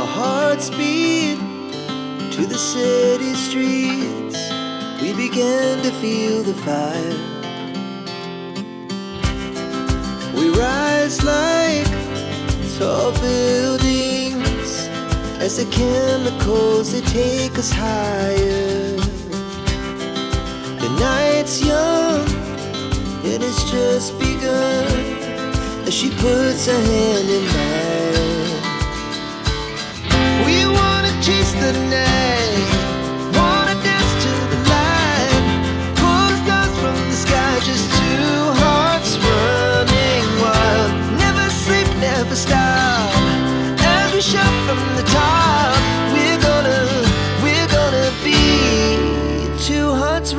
Our hearts beat to the city streets. We began to feel the fire. We rise like tall buildings as the chemicals, they take us higher. The night's young, it has just begun, as she puts her hand in mine. We wanna chase the night,